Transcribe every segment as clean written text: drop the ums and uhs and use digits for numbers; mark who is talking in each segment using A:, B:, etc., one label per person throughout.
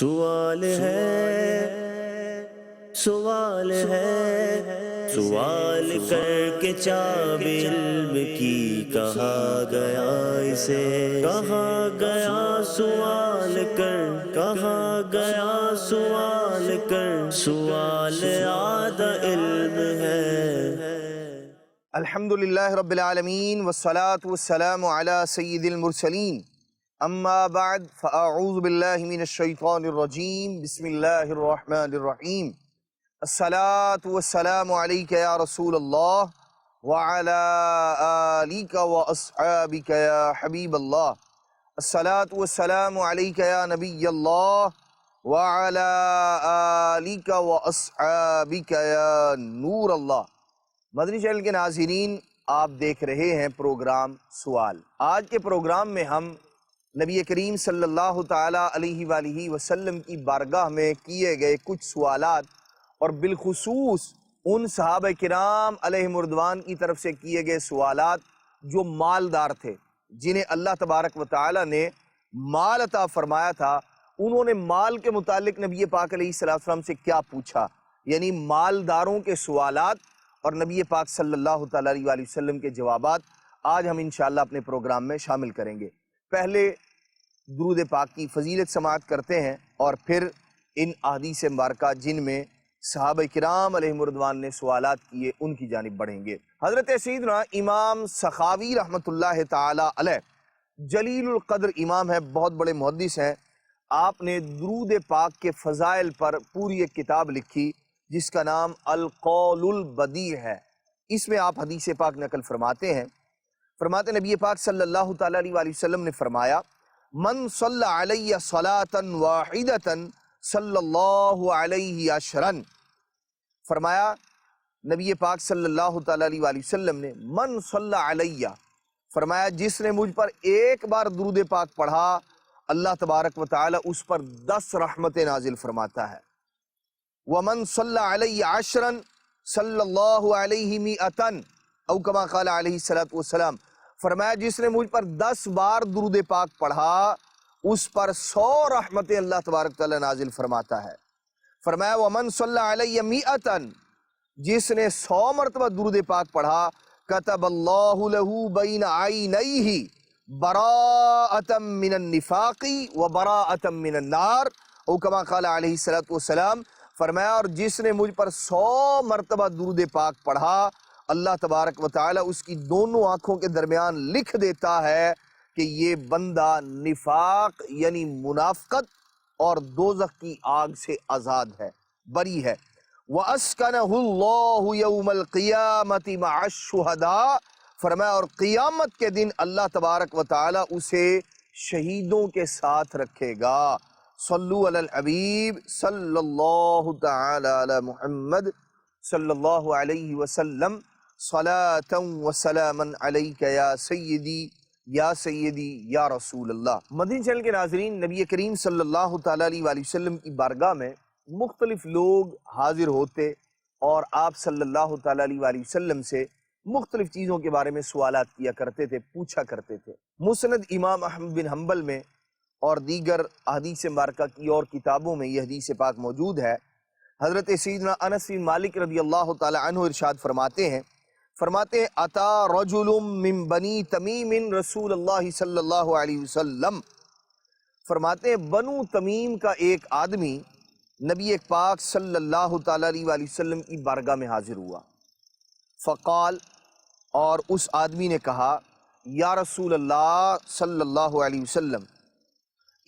A: سوال ہے، سوال ہے، سوال کر کے چاب علم کی کہا گیا اسے، کہا گیا سوال کر، کہا گیا سوال کر، سوال آدھا علم ہے۔
B: الحمدللہ رب العالمین والصلاة والسلام علی سید المرسلین، اما بعد فاعوذ باللہ من الشیطان الرجیم، بسم اللہ الرحمن الرحیم۔ الصلاة والسلام علیک یا رسول اللہ وعلی آلک واصحابک یا حبیب اللہ۔ الصلاة والسلام علیک یا نبی اللہ وعلی آلک واصحابک یا نور اللہ۔ مدنی چینل کے ناظرین، آپ دیکھ رہے ہیں پروگرام سوال۔ آج کے پروگرام میں ہم نبی کریم صلی اللہ تعالیٰ علیہ وآلہ وسلم کی بارگاہ میں کیے گئے کچھ سوالات، اور بالخصوص ان صحابہ کرام علیہم رضوان کی طرف سے کیے گئے سوالات جو مالدار تھے، جنہیں اللہ تبارک و تعالیٰ نے مال عطا فرمایا تھا، انہوں نے مال کے متعلق نبی پاک علیہ السلام سے کیا پوچھا، یعنی مالداروں کے سوالات اور نبی پاک صلی اللہ تعالیٰ علیہ وآلہ وسلم کے جوابات آج ہم انشاءاللہ اپنے پروگرام میں شامل کریں گے۔ پہلے درود پاک کی فضیلت سماعت کرتے ہیں اور پھر ان احادیث مبارکہ جن میں صحابہ کرام علیہم رضوان نے سوالات کیے ان کی جانب بڑھیں گے۔ حضرت سیدنا امام سخاوی رحمۃ اللہ تعالیٰ علیہ جلیل القدر امام ہے، بہت بڑے محدث ہیں۔ آپ نے درود پاک کے فضائل پر پوری ایک کتاب لکھی جس کا نام القول البدیع ہے۔ اس میں آپ حدیث پاک نقل فرماتے ہیں، فرماتے نبی پاک صلی اللہ تعالیٰ علیہ وآلہ وسلم نے فرمایا، من صلی علیہ صلاۃ واحدۃ صلی اللہ علیہ عشرًا۔ فرمایا نبی پاک صلی اللہ تعالیٰ علیہ وآلہ وسلم نے من صلی علیہ، فرمایا جس نے مجھ پر ایک بار درود پاک پڑھا، اللہ تبارک و تعالیٰ اس پر 10 رحمتیں نازل فرماتا ہے۔ ومن صلی علیہ عشرًا صلی اللہ علیہ مئۃً، او کما قال علیہ السلام، فرمایا جس نے مجھ پر 10 بار درود پاک پڑھا اس پر 100 رحمتیں اللہ تبارک تعالیٰ نازل فرماتا ہے۔ فرمایا ومن صلی علیہ مئۃً، جس نے 100 مرتبہ درود پاک پڑھا، کتب اللہ لہ بین عینیہ براءۃ من النفاق وبراءۃ من النار، او کما قال علیہ السلام، فرمایا اور جس نے مجھ پر 100 مرتبہ درود پاک پڑھا، اللہ تبارک و تعالیٰ اس کی دونوں آنکھوں کے درمیان لکھ دیتا ہے کہ یہ بندہ نفاق یعنی منافقت اور دوزخ کی آگ سے آزاد ہے، بری ہے۔ وَأَسْكَنَهُ اللَّهُ يَوْمَ الْقِيَامَةِ مَعَ الشُّهَدَاءِ، فرمایا اور قیامت کے دن اللہ تبارک و تعالیٰ اسے شہیدوں کے ساتھ رکھے گا۔ صلو علی الحبیب صلی اللہ تعالی علی محمد صلی اللہ علیہ وسلم، صلاۃ و سلاما علیک یا سیدی یا رسول اللہ۔ مدنی چینل کے ناظرین، نبی کریم صلی اللہ تعالیٰ علیہ وآلہ وسلم کی بارگاہ میں مختلف لوگ حاضر ہوتے اور آپ صلی اللہ تعالیٰ علیہ وآلہ وسلم سے مختلف چیزوں کے بارے میں سوالات کیا کرتے تھے، پوچھا کرتے تھے۔ مسند امام احمد بن حنبل میں اور دیگر احادیث مبارکہ کی اور کتابوں میں یہ حدیث پاک موجود ہے۔ حضرت سیدنا انس بن مالک رضی اللہ تعالی عنہ ارشاد فرماتے ہیں اتا رجل من بنی تمیم رسول اللہ صلی اللہ علیہ وسلم، فرماتے ہیں بنو تمیم کا ایک آدمی نبی پاک صلی اللہ تعالی علیہ وآلہ وسلم کی بارگاہ میں حاضر ہوا۔ فقال، اور اس آدمی نے کہا، یا رسول اللہ صلی اللہ علیہ وسلم،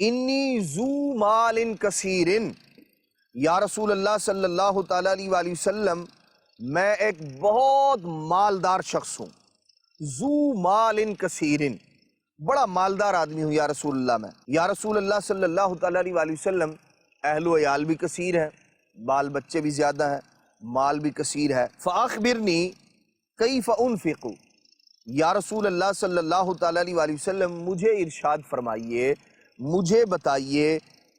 B: انی ذو مال کثیر، یا رسول اللہ صلی اللہ تعالیٰ علیہ وآلہ وسلم میں ایک بہت مالدار شخص ہوں۔ ذو مال کثیر، بڑا مالدار آدمی ہوں یا رسول اللہ میں۔ یا رسول اللہ صلی اللہ تعالیٰ علیہ وآلہ وسلم اہل و عیال بھی کثیر ہیں، بال بچے بھی زیادہ ہیں، مال بھی کثیر ہے۔ فاخبرنی کیف انفق، یا رسول اللہ صلی اللہ تعالیٰ علیہ وآلہ وسلم مجھے ارشاد فرمائیے، مجھے بتائیے،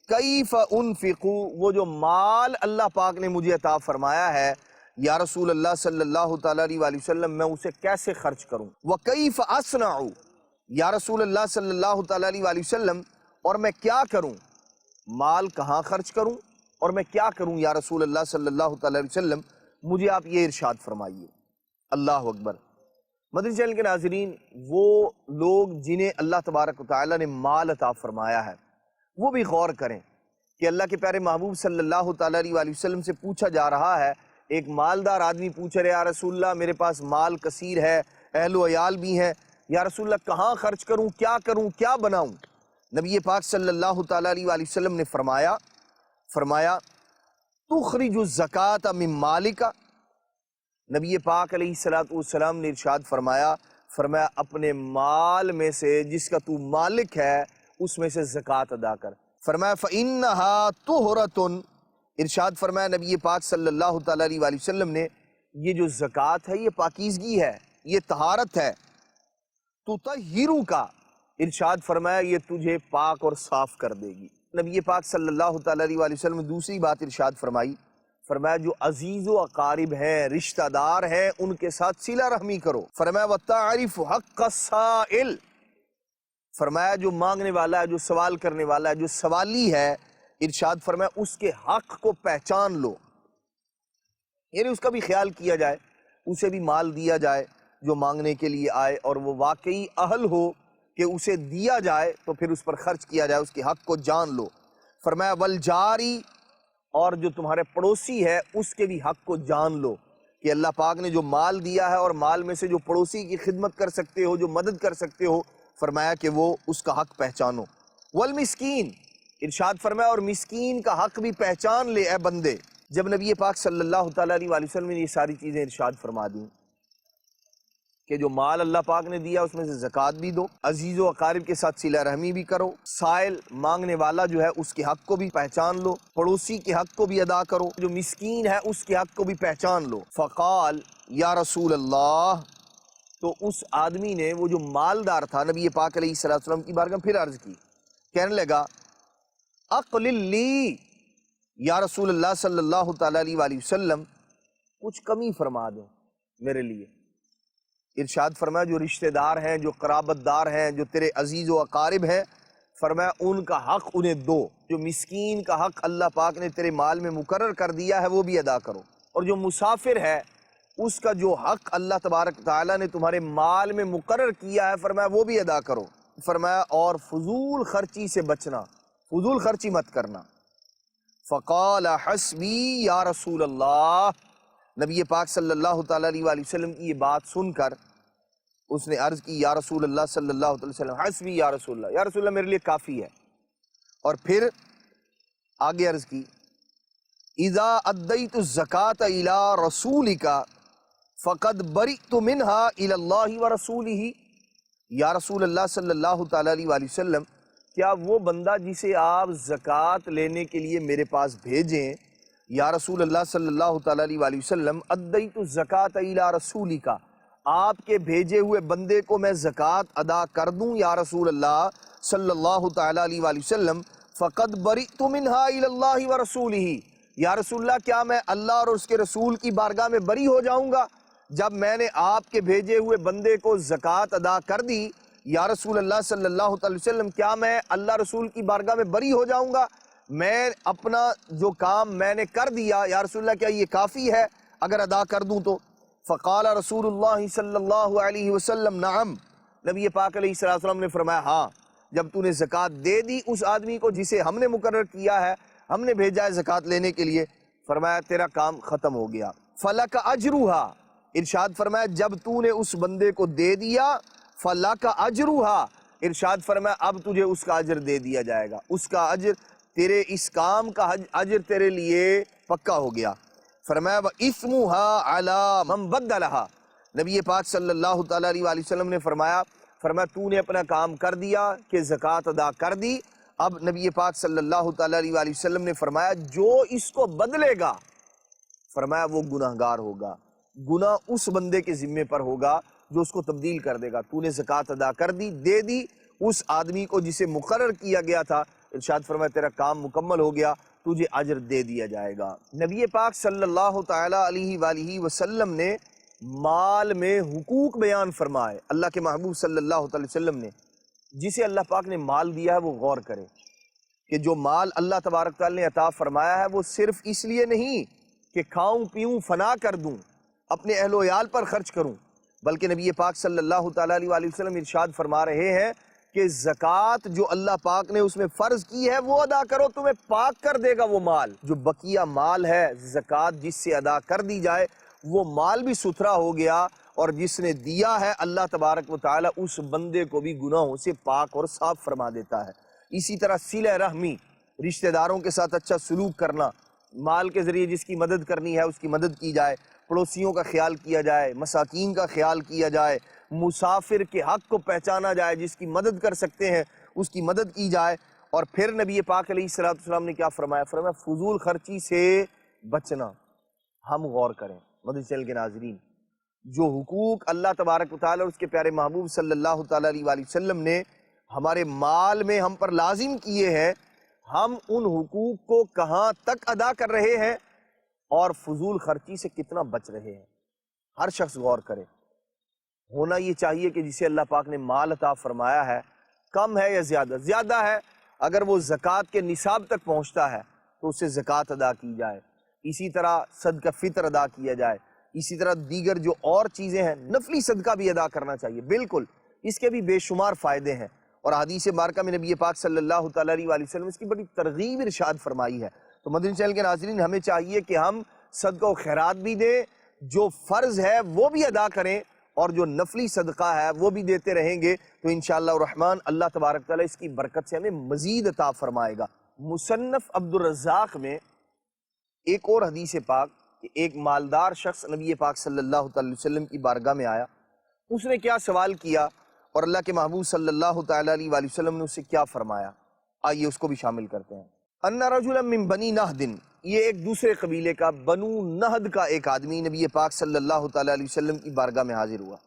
B: کیف انفق، وہ جو مال اللہ پاک نے مجھے عطا فرمایا ہے یا رسول اللہ صلی اللہ تعالیٰ علیہ وآلہ وسلم میں اسے کیسے خرچ کروں۔ وکیف اصنع، یا رسول اللہ صلی اللہ تعالیٰ علیہ وآلہ وسلم اور میں کیا کروں۔ مال کہاں خرچ کروں اور میں کیا کروں یا رسول اللہ صلی اللہ تعالی علیہ وسلم، مجھے آپ یہ ارشاد فرمائیے۔ اللہ اکبر۔ مدنی چینل کے ناظرین، وہ لوگ جنہیں اللہ تبارک و تعالیٰ نے مال عطا فرمایا ہے وہ بھی غور کریں کہ اللہ کے پیارے محبوب صلی اللہ تعالیٰ علیہ وسلم سے پوچھا جا رہا ہے، ایک مالدار آدمی پوچھ رہے یا رسول اللہ میرے پاس مال کثیر ہے، اہل و عیال بھی ہیں، یا رسول اللہ کہاں خرچ کروں، کیا بناؤں؟ نبی پاک صلی اللہ تعالیٰ علیہ وسلم نے فرمایا تخرج الزکاۃ من مالک۔ نبی پاک علیہ السلام نے ارشاد فرمایا اپنے مال میں سے جس کا تو مالک ہے اس میں سے زکوٰۃ ادا کر۔ فرمایا فَإِنَّهَا طُہْرَةٌ، ارشاد فرمایا نبی پاک صلی اللہ تعالیٰ علیہ وسلم نے، یہ جو زکوٰۃ ہے یہ پاکیزگی ہے، یہ طہارت ہے۔ تُطَہِّرُکَ، ارشاد فرمایا یہ تجھے پاک اور صاف کر دے گی۔ نبی پاک صلی اللہ تعالیٰ علیہ وسلم نے دوسری بات ارشاد فرمایا جو عزیز و اقارب ہیں، رشتہ دار ہیں، ان کے ساتھ صلہ رحمی کرو۔ فرمایا وَتَعْرِفُ حَقَّ السَّائِلِ، فرمایا جو مانگنے والا ہے، جو سوال کرنے والا ہے، جو سوالی ہے، ارشاد فرمایا اس کے حق کو پہچان لو، یعنی اس کا بھی خیال کیا جائے، اسے بھی مال دیا جائے جو مانگنے کے لیے آئے، اور وہ واقعی اہل ہو کہ اسے دیا جائے تو پھر اس پر خرچ کیا جائے، اس کے حق کو جان لو۔ فرمایا والجاری، اور جو تمہارے پڑوسی ہے اس کے بھی حق کو جان لو کہ اللہ پاک نے جو مال دیا ہے اور مال میں سے جو پڑوسی کی خدمت کر سکتے ہو، جو مدد کر سکتے ہو، فرمایا کہ وہ اس کا حق پہچانو۔ والمسکین، ارشاد فرمایا اور مسکین کا حق بھی پہچان لے اے بندے۔ جب نبی پاک صلی اللہ تعالیٰ علیہ وسلم نے یہ ساری چیزیں ارشاد فرما دیں کہ جو مال اللہ پاک نے دیا اس میں سے زکوٰۃ بھی دو، عزیز و اقارب کے ساتھ صلہ رحمی بھی کرو، سائل مانگنے والا جو ہے اس کے حق کو بھی پہچان لو، پڑوسی کے حق کو بھی ادا کرو، جو مسکین ہے اس کے حق کو بھی پہچان لو۔ فقال یا رسول اللہ، تو اس آدمی نے، وہ جو مالدار تھا، نبی پاک علیہ السلام کی بارگاہ پھر عرض کی، کہنے لگا اقلل لی، یا رسول اللہ صلی اللہ تعالیٰ علیہ وسلم کچھ کمی فرما دیں میرے لیے۔ ارشاد فرمایا جو رشتہ دار ہیں، جو قرابت دار ہیں، جو تیرے عزیز و اقارب ہیں، فرمایا ان کا حق انہیں دو، جو مسکین کا حق اللہ پاک نے تیرے مال میں مقرر کر دیا ہے وہ بھی ادا کرو، اور جو مسافر ہے اس کا جو حق اللہ تبارک تعالیٰ نے تمہارے مال میں مقرر کیا ہے، فرمایا وہ بھی ادا کرو۔ فرمایا اور فضول خرچی سے بچنا، فضول خرچی مت کرنا۔ فقال حسبی یا رسول اللہ، نبی پاک صلی اللہ تعالیٰ علیہ وسلم کی یہ بات سن کر اس نے عرض کی یا رسول اللہ صلی اللہ علیہ وسلم حسبی یا رسول اللہ، یا رسول اللہ میرے لیے کافی ہے۔ اور پھر آگے عرض کی اذا ادیت الزکاۃ الی رسولک فقد برئت منہا الی اللہ ورسولہ، یا رسول اللہ صلی اللہ تعالیٰ علیہ وسلم کیا وہ بندہ جسے آپ زکوٰۃ لینے کے لیے میرے پاس بھیجیں، یا رسول اللہ صلی اللہ تعالیٰ علیہ وسلم ادیت الزکاۃ الی رسولک، آپ کے بھیجے ہوئے بندے کو میں زکوٰۃ ادا کر دوں یا رسول اللہ صلی اللہ تعالیٰ علیہ وسلم، فقد برئت منہا الی اللہ ورسولہ، یا رسول اللہ کیا میں اللہ اور اس کے رسول کی بارگاہ میں بری ہو جاؤں گا جب میں نے آپ کے بھیجے ہوئے بندے کو زکوٰۃ ادا کر دی؟ یا رسول اللہ صلی اللہ علیہ وسلم کیا میں اللہ رسول کی بارگاہ میں بری ہو جاؤں گا؟ میں اپنا جو کام میں نے کر دیا، یا رسول اللہ کیا یہ کافی ہے اگر ادا کر دوں تو؟ فقال رسول اللہ صلی اللہ علیہ وسلم نعم، نبی پاک علیہ السلام نے فرمایا ہاں، جب تو نے زکوٰۃ دے دی اس آدمی کو جسے ہم نے مقرر کیا ہے، ہم نے بھیجا ہے زکوٰۃ لینے کے لیے، فرمایا تیرا کام ختم ہو گیا۔ فلک اجرھا، ارشاد فرمایا جب تو نے اس بندے کو دے دیا، فلک اجرھا، ارشاد فرمایا اب تجھے اس کا اجر دے دیا جائے گا، اس کا اجر، تیرے اس کام کا اجر تیرے لیے پکا ہو گیا۔ فرمایا وَإِثْمُهَا عَلَى مَنْ بَدَّلَهَا، نبی پاک صلی اللہ تعالیٰ علیہ وسلم نے فرمایا تو نے اپنا کام کر دیا کہ زکوٰۃ ادا کر دی، اب نبی پاک صلی اللہ تعالیٰ علیہ وسلم نے فرمایا جو اس کو بدلے گا، فرمایا وہ گناہگار ہوگا، گناہ اس بندے کے ذمے پر ہوگا جو اس کو تبدیل کر دے گا۔ تو نے زکوٰۃ ادا کر دی، دے دی اس آدمی کو جسے مقرر کیا گیا تھا، ارشاد فرمایا تیرا کام مکمل ہو گیا، تجھے اجر دے دیا جائے گا۔ نبی پاک صلی اللہ تعالیٰ علیہ وآلہ وسلم نے مال میں حقوق بیان فرمائے، اللہ کے محبوب صلی اللہ علیہ وسلم نے، جسے اللہ پاک نے مال دیا ہے وہ غور کرے، کہ جو مال اللہ تبارک تعالیٰ نے عطا فرمایا ہے وہ صرف اس لیے نہیں کہ کھاؤں پیوں فنا کر دوں، اپنے اہل و عیال پر خرچ کروں، بلکہ نبی پاک صلی اللہ تعالیٰ علیہ وآلہ وسلم ارشاد فرما رہے ہیں کہ زکوٰۃ جو اللہ پاک نے اس میں فرض کی ہے وہ ادا کرو، تمہیں پاک کر دے گا وہ مال۔ جو بقیہ مال ہے زکوٰۃ جس سے ادا کر دی جائے وہ مال بھی ستھرا ہو گیا، اور جس نے دیا ہے اللہ تبارک و تعالیٰ اس بندے کو بھی گناہوں سے پاک اور صاف فرما دیتا ہے۔ اسی طرح صلہ رحمی، رشتہ داروں کے ساتھ اچھا سلوک کرنا، مال کے ذریعے جس کی مدد کرنی ہے اس کی مدد کی جائے، پڑوسیوں کا خیال کیا جائے، مساکین کا خیال کیا جائے، مسافر کے حق کو پہچانا جائے، جس کی مدد کر سکتے ہیں اس کی مدد کی جائے۔ اور پھر نبی پاک علیہ السلام نے کیا فرمایا؟ فرمایا فضول خرچی سے بچنا۔ ہم غور کریں مدنی چینل کے ناظرین، جو حقوق اللہ تبارک و تعالیٰ اور اس کے پیارے محبوب صلی اللہ تعالیٰ علیہ وآلہ وسلم نے ہمارے مال میں ہم پر لازم کیے ہیں، ہم ان حقوق کو کہاں تک ادا کر رہے ہیں اور فضول خرچی سے کتنا بچ رہے ہیں۔ ہر شخص غور کرے۔ ہونا یہ چاہیے کہ جسے اللہ پاک نے مال عطا فرمایا ہے، کم ہے یا زیادہ ہے، اگر وہ زکوٰۃ کے نصاب تک پہنچتا ہے تو اسے زکوٰۃ ادا کی جائے، اسی طرح صدقہ فطر ادا کیا جائے، اسی طرح دیگر جو اور چیزیں ہیں نفلی صدقہ بھی ادا کرنا چاہیے۔ بالکل اس کے بھی بے شمار فائدے ہیں، اور حدیث مبارکہ میں نبی پاک صلی اللہ تعالیٰ علیہ وآلہ وسلم اس کی بڑی ترغیب ارشاد فرمائی ہے۔ تو مدنی چینل کے ناظرین، ہمیں چاہیے کہ ہم صدقہ و خیرات بھی دیں، جو فرض ہے وہ بھی ادا کریں، اور جو نفلی صدقہ ہے وہ بھی دیتے رہیں گے تو انشاءاللہ الرحمن اللہ تبارک تعالیٰ اس کی برکت سے ہمیں مزید عطا فرمائے گا۔ مصنف عبد الرزاق میں ایک اور حدیث پاک کہ ایک مالدار شخص نبی پاک صلی اللہ تعالی وسلم کی بارگاہ میں آیا، اس نے کیا سوال کیا اور اللہ کے محبوب صلی اللہ تعالی علیہ وآلہ وسلم نے اسے کیا فرمایا، آئیے اس کو بھی شامل کرتے ہیں۔ ان رجلا من بنی نہد، یہ ایک دوسرے قبیلے کا بنو نہد کا ایک آدمی نبی پاک صلی اللہ تعالی علیہ وسلم کی بارگاہ میں حاضر ہوا۔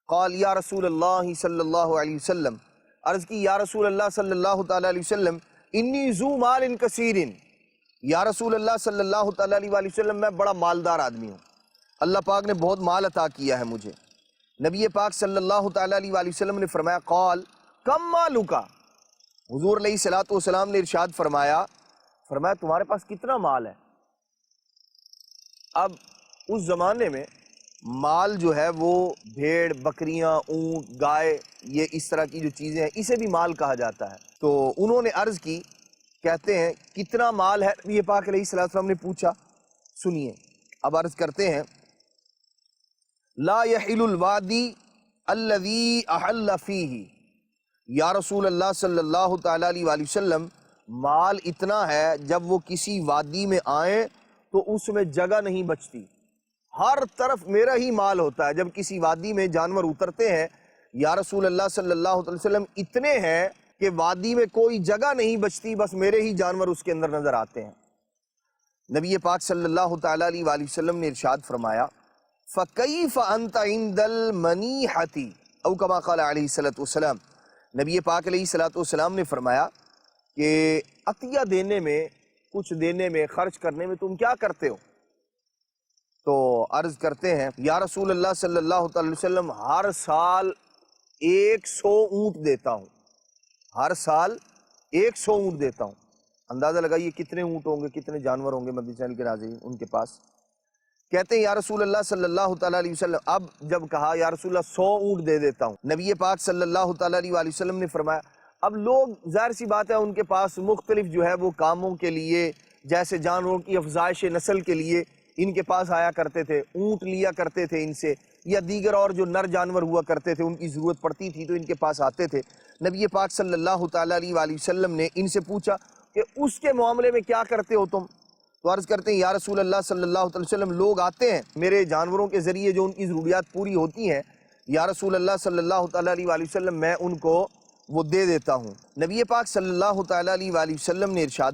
B: قال یا رسول اللہ صلی اللہ علیہ وسلم، عرض کی یا رسول اللہ صلی اللہ تعالی علیہ وسلم، انی ذو مال کثیر، یا رسول اللہ صلی اللہ تعالی علیہ وآلہ وسلم میں بڑا مالدار آدمی ہوں، اللہ پاک نے بہت مال عطا کیا ہے مجھے۔ نبی پاک صلی اللہ تعالی علیہ وآلہ وسلم نے فرمایا قال کم مالک، حضور علیہ الصلوۃ والسلام نے ارشاد فرمایا تمہارے پاس کتنا مال ہے؟ اب اس زمانے میں مال جو ہے وہ بھیڑ، بکریاں، اونٹ، گائے، یہ اس طرح کی جو چیزیں ہیں اسے بھی مال کہا جاتا ہے۔ تو انہوں نے عرض کی، کہتے ہیں کتنا مال ہے؟ نبی پاک علیہ السلام نے پوچھا، سنیے اب عرض کرتے ہیں لا يحل الوادی الذی احل فیہ، یا رسول اللہ صلی اللہ تعالی علیہ وآلہ وسلم مال اتنا ہے جب وہ کسی وادی میں آئیں تو اس میں جگہ نہیں بچتی، ہر طرف میرا ہی مال ہوتا ہے۔ جب کسی وادی میں جانور اترتے ہیں یا رسول اللہ صلی اللہ علیہ وسلم اتنے ہیں کہ وادی میں کوئی جگہ نہیں بچتی، بس میرے ہی جانور اس کے اندر نظر آتے ہیں۔ نبی پاک صلی اللہ تعالی علیہ وآلہ وسلم نے ارشاد فرمایا فَكَيْفَ أَنْتَ عِنْدَ الْمَنِيحَةِ، او کما قال علیہ الصلوۃ والسلام، نبی پاک علیہ الصلوۃ والسلام نے فرمایا کہ عطیہ دینے میں، کچھ دینے میں، خرچ کرنے میں تم کیا کرتے ہو؟ تو عرض کرتے ہیں یا رسول اللہ صلی اللہ تعالی وسلم ہر سال 100 اونٹ دیتا ہوں، ہر سال 100 اونٹ دیتا ہوں۔ اندازہ لگائیے کتنے اونٹ ہوں گے، کتنے جانور ہوں گے مدنی چینل کے ناظرین ان کے پاس۔ کہتے ہیں یا رسول اللہ صلی اللہ تعالی علیہ وسلم، اب جب کہا یا رسول اللہ 100 اونٹ دے دیتا ہوں، نبی پاک صلی اللہ تعالی علیہ وآلہ وسلم نے فرمایا اب لوگ ظاہر سی بات ہے ان کے پاس مختلف جو ہے وہ کاموں کے لیے، جیسے جانوروں کی افزائش نسل کے لیے ان کے پاس آیا کرتے تھے، اونٹ لیا کرتے تھے ان سے، یا دیگر اور جو نر جانور ہوا کرتے تھے ان کی ضرورت پڑتی تھی تو ان کے پاس آتے تھے۔ نبی پاک صلی اللہ تعالی علیہ وآلہ وسلم نے ان سے پوچھا کہ اس کے معاملے میں کیا کرتے ہو تم؟ تو عرض کرتے ہیں یا رسول اللہ صلی اللہ علیہ وسلم لوگ آتے ہیں میرے جانوروں کے ذریعے جو ان کی ضروریات پوری ہوتی ہیں، یا رسول اللہ صلی اللہ تعالی علیہ وآلہ وسلم میں ان کو وہ دے دیتا ہوں۔ نبی پاک صلی اللہ تعالی علیہ وآلہ وسلم نے ارشاد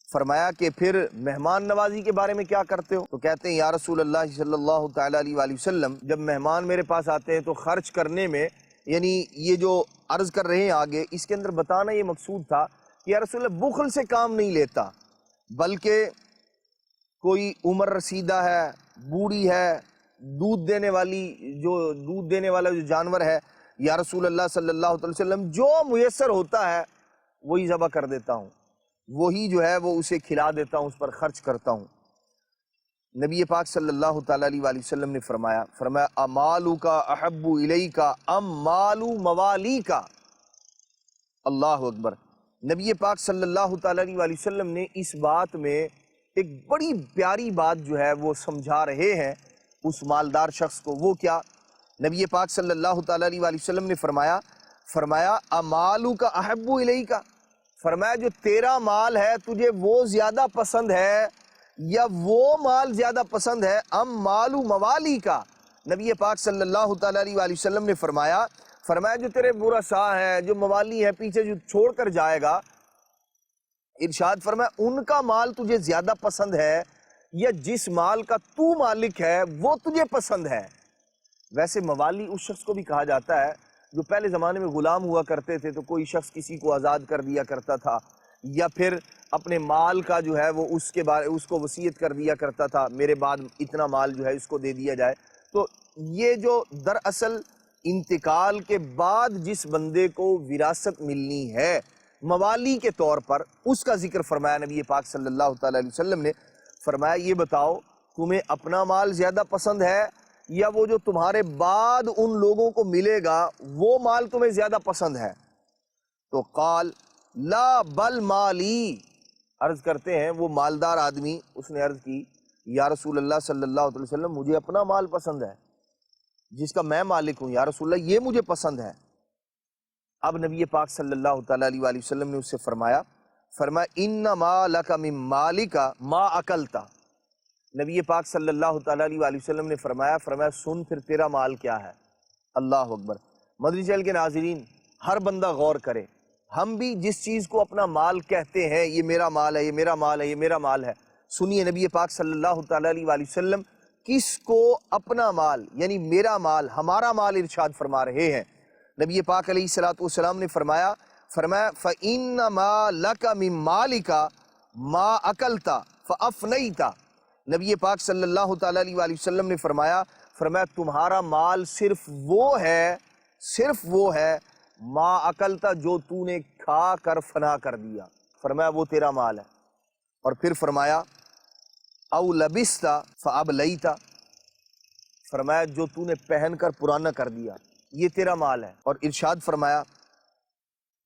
B: فرمایا کہ پھر مہمان نوازی کے بارے میں کیا کرتے ہو؟ تو کہتے ہیں یا رسول اللہ صلی اللہ تعالی علیہ وآلہ وسلم جب مہمان میرے پاس آتے ہیں تو خرچ کرنے میں، یعنی یہ جو عرض کر رہے ہیں آگے اس کے اندر بتانا یہ مقصود تھا کہ یا رسول اللہ بخل سے کام نہیں لیتا، بلکہ کوئی عمر رسیدہ ہے، بوڑھی ہے، دودھ دینے والا جو جانور ہے، یا رسول اللہ صلی اللہ علیہ وسلم جو میسر ہوتا ہے وہی ذبح کر دیتا ہوں، وہی جو ہے وہ اسے کھلا دیتا ہوں، اس پر خرچ کرتا ہوں۔ نبی پاک صلی اللہ تعالیٰ علیہ وآلہ وسلم نے فرمایا امالک احب الیک ام مال موالیک۔ اللہ اکبر۔ نبی پاک صلی اللہ تعالیٰ علیہ وآلہ وسلم نے اس بات میں ایک بڑی پیاری بات جو ہے وہ سمجھا رہے ہیں اس مالدار شخص کو۔ وہ کیا؟ نبی پاک صلی اللہ تعالیٰ علیہ وآلہ وسلم نے فرمایا امالک احب الیک، فرمایا جو تیرا مال ہے تجھے وہ زیادہ پسند ہے یا وہ مال زیادہ پسند ہے ام مال موالی کا؟ نبی پاک صلی اللہ تعالیٰ علیہ وآلہ وسلم نے فرمایا جو تیرے برسا ہے، جو موالی ہے، پیچھے جو چھوڑ کر جائے گا، ارشاد فرمایا ان کا مال تجھے زیادہ پسند ہے یا جس مال کا تو مالک ہے وہ تجھے پسند ہے؟ ویسے موالی اس شخص کو بھی کہا جاتا ہے جو پہلے زمانے میں غلام ہوا کرتے تھے، تو کوئی شخص کسی کو آزاد کر دیا کرتا تھا، یا پھر اپنے مال کا جو ہے وہ اس کو وصیت کر دیا کرتا تھا، میرے بعد اتنا مال جو ہے اس کو دے دیا جائے۔ تو یہ جو دراصل انتقال کے بعد جس بندے کو وراثت ملنی ہے موالی کے طور پر، اس کا ذکر فرمایا نبی پاک صلی اللہ تعالیٰ علیہ وسلم نے۔ فرمایا یہ بتاؤ تمہیں اپنا مال زیادہ پسند ہے یا وہ جو تمہارے بعد ان لوگوں کو ملے گا وہ مال تمہیں زیادہ پسند ہے؟ تو قال لا بل مالی، عرض کرتے ہیں وہ مالدار آدمی، اس نے عرض کی یا رسول اللہ صلی اللہ علیہ وسلم مجھے اپنا مال پسند ہے جس کا میں مالک ہوں، یا رسول اللہ یہ مجھے پسند ہے۔ اب نبی پاک صلی اللہ تعالیٰ علیہ وآلہ وسلم نے اس سے فرمایا انما لک من مالک ما اکلتا۔ نبی پاک صلی اللہ تعالیٰ علیہ وآلہ وسلم نے فرمایا سن پھر تیرا مال کیا ہے۔ اللہ اکبر۔ مدنی چینل کے ناظرین، ہر بندہ غور کرے، ہم بھی جس چیز کو اپنا مال کہتے ہیں، یہ میرا مال ہے، یہ میرا مال ہے، یہ میرا مال ہے، سنیے نبی پاک صلی اللہ تعالیٰ علیہ وآلہ وسلم کس کو اپنا مال یعنی میرا مال، ہمارا مال ارشاد فرما رہے ہیں۔ نبی پاک علیہ الصلوۃ والسلام نے فرمایا فَإِنَّمَا لَكَ مِن مَالِكَ مَا أَكَلْتَ فَأَفْنَيْتَ۔ نبی پاک صلی اللہ تعالیٰ علیہ وآلہ وسلم نے فرمایا تمہارا مال صرف وہ ہے ما اکلتا جو تو نے کھا کر فنا کر دیا، فرمایا وہ تیرا مال ہے۔ اور پھر فرمایا او لبستا فابلیتا، فرمایا جو تو نے پہن کر پرانا کر دیا یہ تیرا مال ہے۔ اور ارشاد فرمایا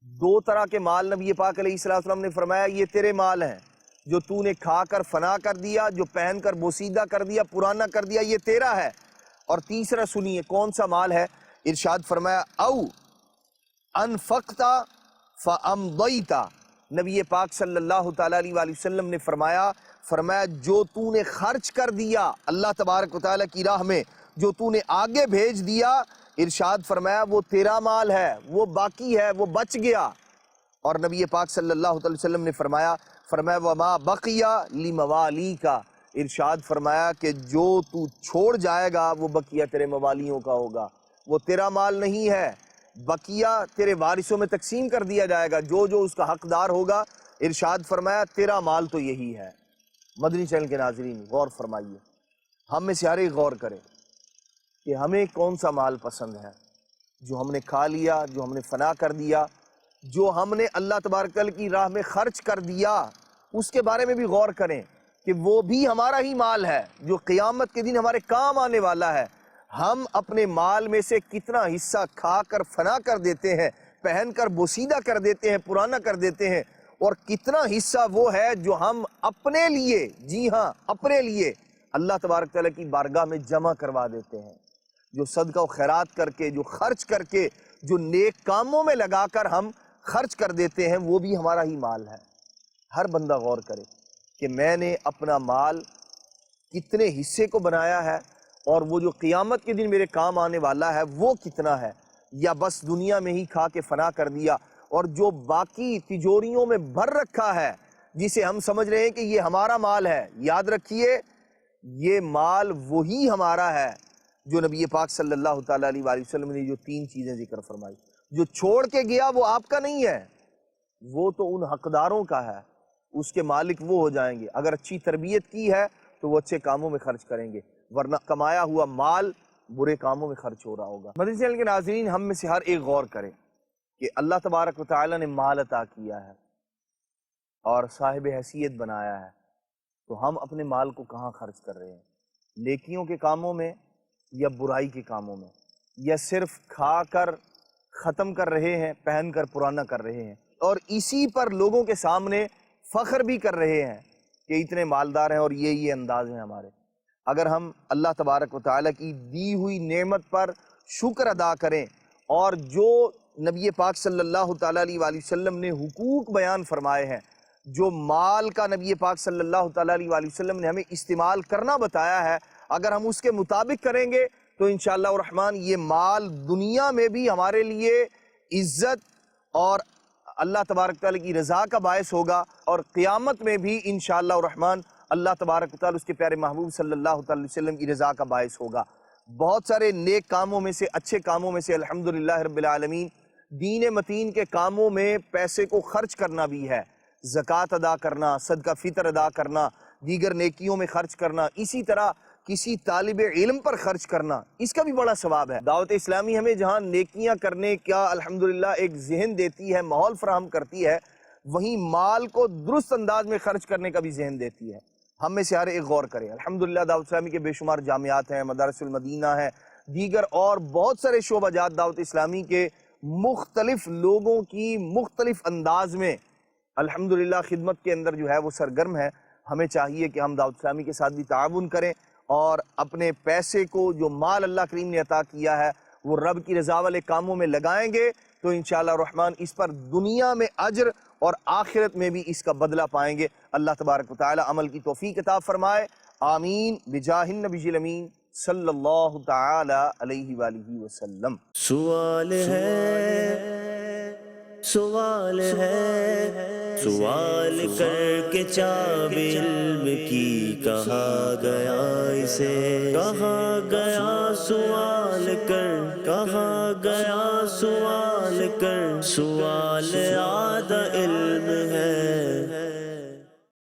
B: دو طرح کے مال نبی پاک علیہ السلام نے فرمایا یہ تیرے مال ہیں، جو تو نے کھا کر فنا کر دیا، جو پہن کر بوسیدہ کر دیا، پرانا کر دیا، یہ تیرا ہے۔ اور تیسرا سنیے کون سا مال ہے، ارشاد فرمایا او انفقتا فامضیتا۔ نبی پاک صلی اللہ تعالیٰ علیہ وآلہ وسلم نے فرمایا جو تو نے خرچ کر دیا اللہ تبارک و تعالیٰ کی راہ میں، جو تو نے آگے بھیج دیا، ارشاد فرمایا وہ تیرا مال ہے، وہ باقی ہے، وہ بچ گیا۔ اور نبی پاک صلی اللہ علیہ وسلم نے فرمایا وما بقیا لموالیک، ارشاد فرمایا کہ جو تو چھوڑ جائے گا وہ بقیہ تیرے موالیوں کا ہوگا، وہ تیرا مال نہیں ہے، بقیہ تیرے وارثوں میں تقسیم کر دیا جائے گا، جو جو اس کا حقدار ہوگا۔ ارشاد فرمایا تیرا مال تو یہی ہے۔ مدنی چینل کے ناظرین غور فرمائیے، ہم میں سے ہر ایک غور کرے کہ ہمیں کون سا مال پسند ہے، جو ہم نے کھا لیا، جو ہم نے فنا کر دیا، جو ہم نے اللہ تبارک تعالیٰ کی راہ میں خرچ کر دیا، اس کے بارے میں بھی غور کریں کہ وہ بھی ہمارا ہی مال ہے جو قیامت کے دن ہمارے کام آنے والا ہے۔ ہم اپنے مال میں سے کتنا حصہ کھا کر فنا کر دیتے ہیں، پہن کر بوسیدہ کر دیتے ہیں، پرانا کر دیتے ہیں، اور کتنا حصہ وہ ہے جو ہم اپنے لیے، جی ہاں اپنے لیے اللہ تبارک تعالیٰ کی بارگاہ میں جمع کروا دیتے ہیں، جو صدقہ و خیرات کر کے، جو خرچ کر کے، جو نیک کاموں میں لگا کر ہم خرچ کر دیتے ہیں، وہ بھی ہمارا ہی مال ہے۔ ہر بندہ غور کرے کہ میں نے اپنا مال کتنے حصے کو بنایا ہے، اور وہ جو قیامت کے دن میرے کام آنے والا ہے وہ کتنا ہے، یا بس دنیا میں ہی کھا کے فنا کر دیا، اور جو باقی تجوریوں میں بھر رکھا ہے جسے ہم سمجھ رہے ہیں کہ یہ ہمارا مال ہے، یاد رکھیے یہ مال وہی ہمارا ہے جو نبی پاک صلی اللہ تعالیٰ علیہ وآلہ وسلم نے جو تین چیزیں ذکر فرمائی۔ جو چھوڑ کے گیا وہ آپ کا نہیں ہے، وہ تو ان حقداروں کا ہے، اس کے مالک وہ ہو جائیں گے۔ اگر اچھی تربیت کی ہے تو وہ اچھے کاموں میں خرچ کریں گے، ورنہ کمایا ہوا مال برے کاموں میں خرچ ہو رہا ہوگا۔ مدنی چینل کے ناظرین، ہم میں سے ہر ایک غور کرے کہ اللہ تبارک و تعالیٰ نے مال عطا کیا ہے اور صاحب حیثیت بنایا ہے، تو ہم اپنے مال کو کہاں خرچ کر رہے ہیں؟ نیکیوں کے کاموں میں یا برائی کے کاموں میں، یا صرف کھا کر ختم کر رہے ہیں، پہن کر پرانا کر رہے ہیں، اور اسی پر لوگوں کے سامنے فخر بھی کر رہے ہیں کہ اتنے مالدار ہیں اور یہ انداز ہیں ہمارے۔ اگر ہم اللہ تبارک و تعالیٰ کی دی ہوئی نعمت پر شکر ادا کریں اور جو نبی پاک صلی اللہ تعالیٰ علیہ وآلہ وسلم نے حقوق بیان فرمائے ہیں، جو مال کا نبی پاک صلی اللہ تعالیٰ علیہ وآلہ وسلم نے ہمیں استعمال کرنا بتایا ہے، اگر ہم اس کے مطابق کریں گے تو انشاءاللہ الرحمن یہ مال دنیا میں بھی ہمارے لیے عزت اور اللہ تبارک تعالیٰ کی رضا کا باعث ہوگا، اور قیامت میں بھی انشاءاللہ الرحمن اللہ تبارک تعالیٰ اس کے پیارے محبوب صلی اللہ تعالیٰ علیہ وسلم کی رضا کا باعث ہوگا۔ بہت سارے نیک کاموں میں سے، اچھے کاموں میں سے الحمدللہ رب العالمین دین متین کے کاموں میں پیسے کو خرچ کرنا بھی ہے، زکوٰۃ ادا کرنا، صدقہ فطر ادا کرنا، دیگر نیکیوں میں خرچ کرنا، اسی طرح کسی طالب علم پر خرچ کرنا، اس کا بھی بڑا ثواب ہے۔ دعوت اسلامی ہمیں جہاں نیکیاں کرنے کا الحمدللہ ایک ذہن دیتی ہے، ماحول فراہم کرتی ہے، وہیں مال کو درست انداز میں خرچ کرنے کا بھی ذہن دیتی ہے۔ ہم میں سے ہر ایک غور کرے۔ الحمدللہ دعوت اسلامی کے بے شمار جامعات ہیں، مدارس المدینہ ہیں، دیگر اور بہت سارے شعبہ جات دعوت اسلامی کے مختلف لوگوں کی مختلف انداز میں الحمدللہ خدمت کے اندر جو ہے وہ سرگرم ہے۔ ہمیں چاہیے کہ ہم دعوت اسلامی کے ساتھ بھی تعاون کریں اور اپنے پیسے کو، جو مال اللہ کریم نے عطا کیا ہے، وہ رب کی رضا والے کاموں میں لگائیں گے تو انشاءاللہ الرحمن اس پر دنیا میں اجر اور آخرت میں بھی اس کا بدلہ پائیں گے۔ اللہ تبارک و تعالی عمل کی توفیق عطا فرمائے، آمین بجاہ النبی الامین صلی اللہ تعالی علیہ وآلہ وسلم۔
A: سوال ہے سوال کر کے چاب علم کی کہا گیا اسے، کہا گیا سوال کر، کہا گیا سوال کر، سوال آدھا علم